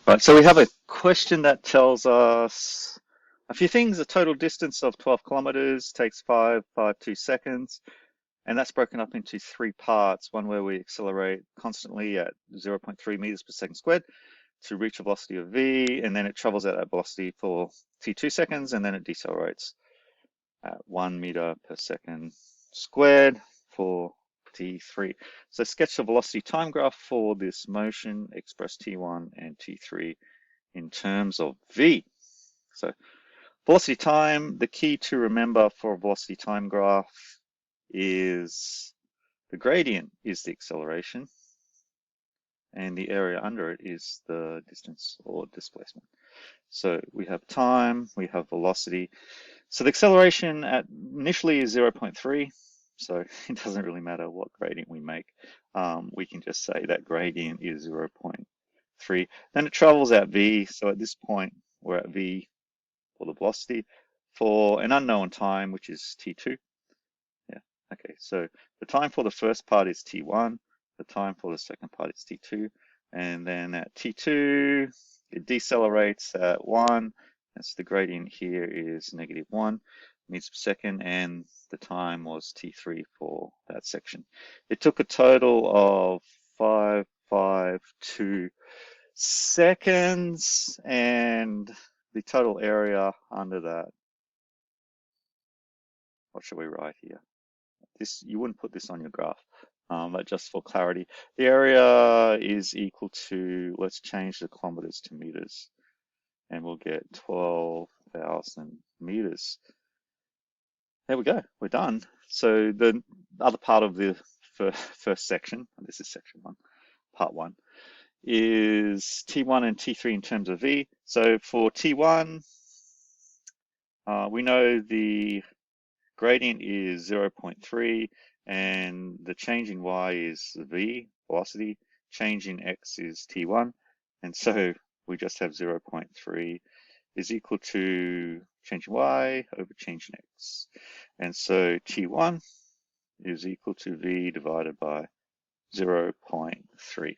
Right, so we have a question that tells us a few things. A total distance of 12 kilometers takes 5.52 seconds, and that's broken up into three parts. One where we accelerate constantly at 0.3 meters per second squared to reach a velocity of v, and then it travels at that velocity for t2 seconds, and then it decelerates at 1 meter per second squared for t3. So sketch the velocity time graph for this motion, express t1 and t3 in terms of v. So velocity time, the key to remember for a velocity time graph is the gradient is the acceleration and the area under it is the distance or displacement. So we have time, we have velocity. So the acceleration at initially is 0.3. So it doesn't really matter what gradient we make. We can just say that gradient is 0.3. Then it travels at v. So at this point, we're at v for the velocity for an unknown time, which is t2. Yeah, okay, so the time for the first part is t1, the time for the second part is t2, and then at t2, it decelerates at 1, and so the gradient here is -1 meters per second, and the time was t3 for that section. It took a total of 5.52 seconds, and the total area under that, what should we write here? This, you wouldn't put this on your graph, but just for clarity, the area is equal to, let's change the kilometers to meters, and we'll get 12,000 meters. There we go, we're done. So the other part of the first section, this is section 1, part 1, is T1 and T3 in terms of V. So for T1, we know the gradient is 0.3 and the change in y is v, velocity, change in x is t1, and so we just have 0.3 is equal to change in y over change in x. And so t1 is equal to v divided by 0.3.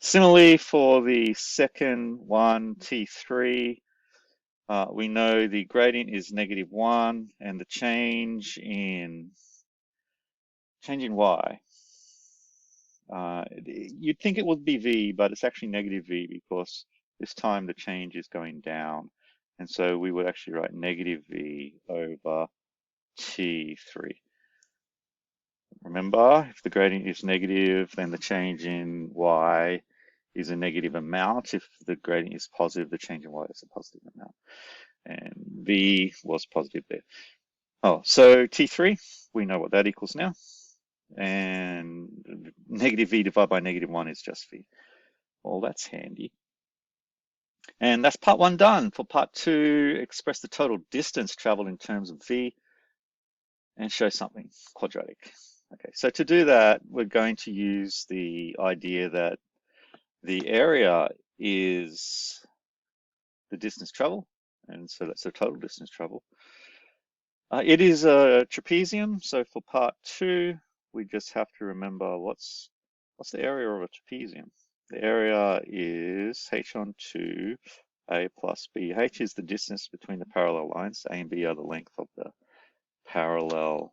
Similarly, for the second one, t3, we know the gradient is -1 and the change in y. You'd think it would be v, but it's actually -v because this time the change is going down. And so we would actually write -v over t3. Remember, if the gradient is negative, then the change in y is a negative amount. If the gradient is positive, the change in y is a positive amount. And v was positive there. Oh, so t3, we know what that equals now. And -v divided by -1 is just v. Well, that's handy. And that's part 1 done. For part 2, express the total distance traveled in terms of v and show something quadratic. Okay, so to do that, we're going to use the idea that the area is the distance traveled, and so that's the total distance traveled. It is a trapezium, so for part 2, we just have to remember what's the area of a trapezium. The area is h on 2 a plus b. H is the distance between the parallel lines. A and b are the length of the parallel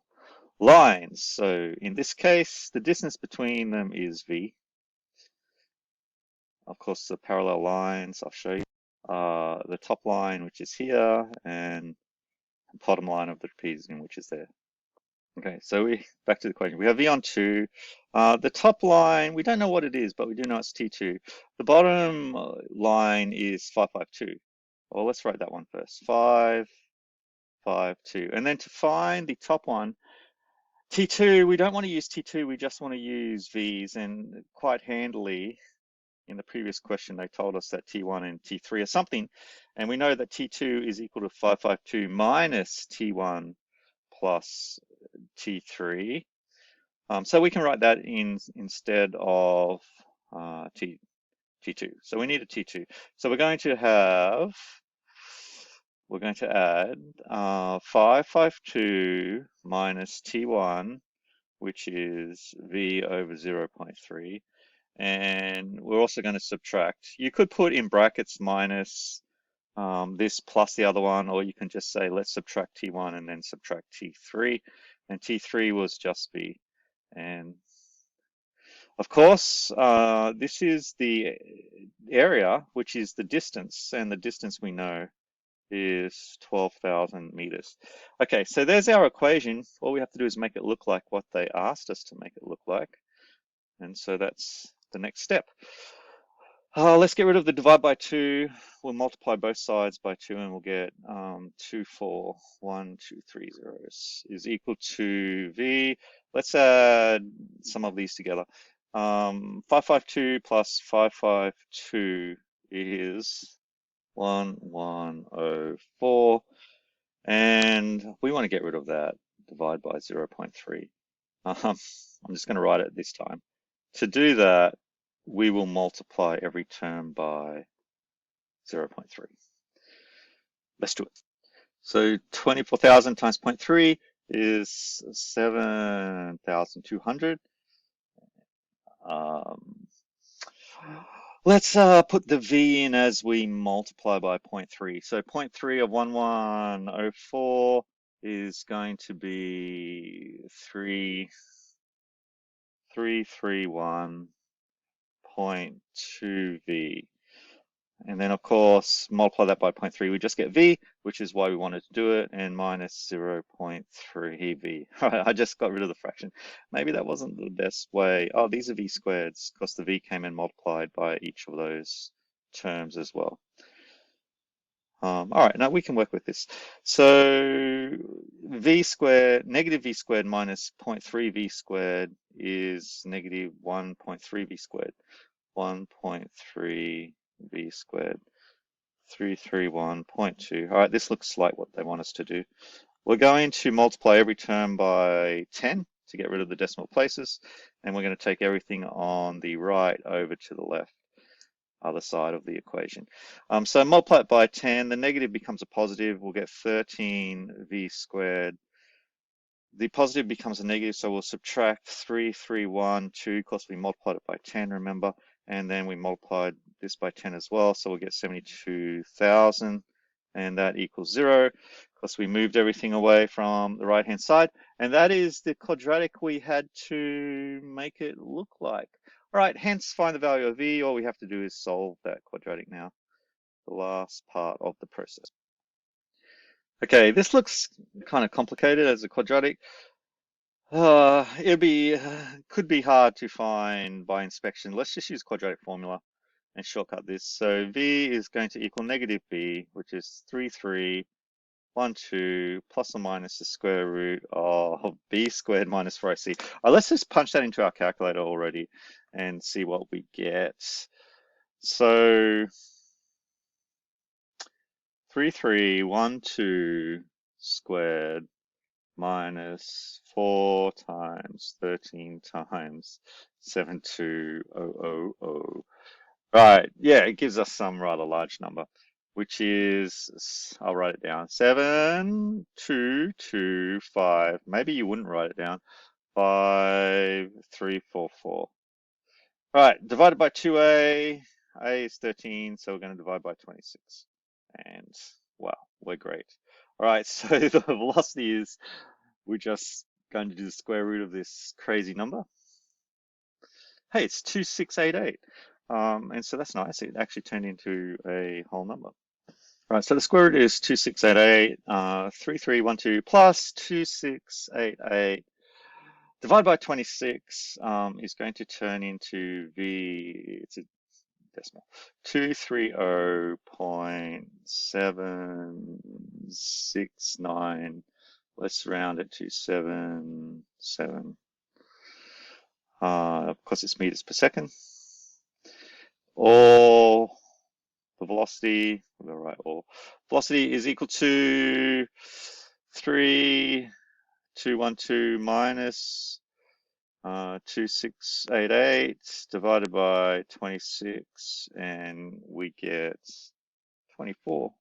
lines. So in this case, the distance between them is v. Of course, the parallel lines, I'll show you. The top line, which is here, and the bottom line of the trapezium, which is there. Okay, so back to the question. We have v on 2. The top line, we don't know what it is, but we do know it's t2. The bottom line is 5.52. Well, let's write that one first. 5.52. And then to find the top one, t2, we don't want to use t2, we just want to use v's. And quite handily, in the previous question, they told us that t1 and t3 are something. And we know that t2 is equal to 5.52 minus t1 plus t3. So we can write that in instead of t2. So we need a t2. So we're going to add 5.52 minus t1, which is v over 0.3. and we're also going to subtract. You could put in brackets minus this plus the other one, or you can just say let's subtract T1 and then subtract T3, and T3 was just V. And of course, this is the area, which is the distance, and the distance we know is 12,000 meters. Okay, so there's our equation. All we have to do is make it look like what they asked us to make it look like. And so that's the next step. Let's get rid of the divide by 2. We'll multiply both sides by 2 and we'll get 2, 4, 1, 2, 3 zeros is equal to V. Let's add some of these together. 552 plus 552 is 1104. And we want to get rid of that divide by 0.3. I'm just going to write it this time. To do that, we will multiply every term by 0.3. Let's do it. So 24,000 times 0.3 is 7,200. Let's put the V in as we multiply by 0.3. So 0.3 of 1104 is going to be 331.2 V. And then, of course, multiply that by 0.3, we just get V, which is why we wanted to do it, and minus 0.3 V. All right, I just got rid of the fraction. Maybe that wasn't the best way. Oh, these are V squareds, because the V came in multiplied by each of those terms as well. All right, now we can work with this. So V squared, negative V squared minus 0.3 V squared is negative 1.3 V squared. 1.3 V squared, 331.2. All right, this looks like what they want us to do. We're going to multiply every term by 10 to get rid of the decimal places, and we're going to take everything on the right over to the left, other side of the equation. So multiply it by 10, the negative becomes a positive, we'll get 13 V squared. The positive becomes a negative, so we'll subtract 331.2, because we multiplied it by 10, remember, and then we multiplied this by 10 as well, so we'll get 72,000, and that equals 0, because we moved everything away from the right-hand side, and that is the quadratic we had to make it look like. All right, hence find the value of V. All we have to do is solve that quadratic now, the last part of the process. Okay, this looks kind of complicated as a quadratic. Could be hard to find by inspection. Let's just use quadratic formula and shortcut this. So V is going to equal negative B, which is 3312 plus or minus the square root of B squared minus 4AC. Let's just punch that into our calculator already and see what we get. So 3312 squared minus 4 times 13 times 72000. Right, yeah, it gives us some rather large number, which is, I'll write it down, 7225. Maybe you wouldn't write it down. 5344. Right, divided by 2a. A is 13, so we're going to divide by 26. And wow, we're great. All right, so the velocity is, we're just going to do the square root of this crazy number. Hey, it's 2688. And so that's nice. It actually turned into a whole number. Right, so the square root is 2688, 3312 plus 2688 divided by 26 is going to turn into V, it's a decimal, 230.769. Let's round it to 77. Because it's meters per second. Or the velocity, velocity is equal to 3212 minus 2688 divided by 26, and we get 24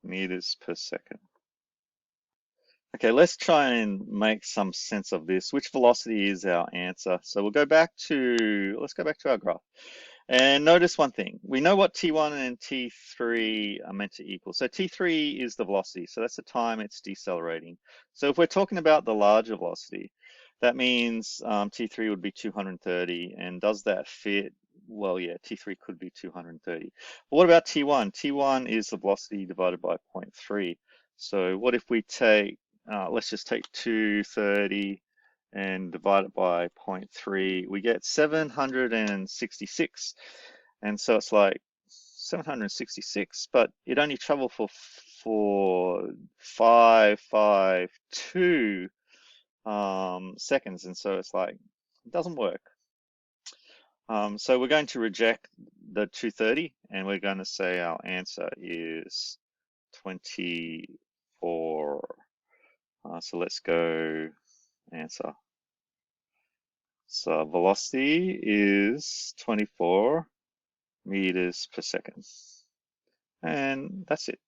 meters per second. Okay, let's try and make some sense of this. Which velocity is our answer? So we'll go back to, let's go back to our graph. And notice one thing. We know what T1 and T3 are meant to equal. So T3 is the velocity. So that's the time it's decelerating. So if we're talking about the larger velocity, that means T3 would be 230. And does that fit? Well, yeah, T3 could be 230. But what about T1? T1 is the velocity divided by 0.3. So what if we take, let's just take 230 and divide it by 0.3, we get 766. And so it's like 766, but it only traveled for 552 seconds. And so it's like, it doesn't work. So we're going to reject the 230 and we're going to say our answer is 24. So let's go answer. So velocity is 24 meters per second. And that's it.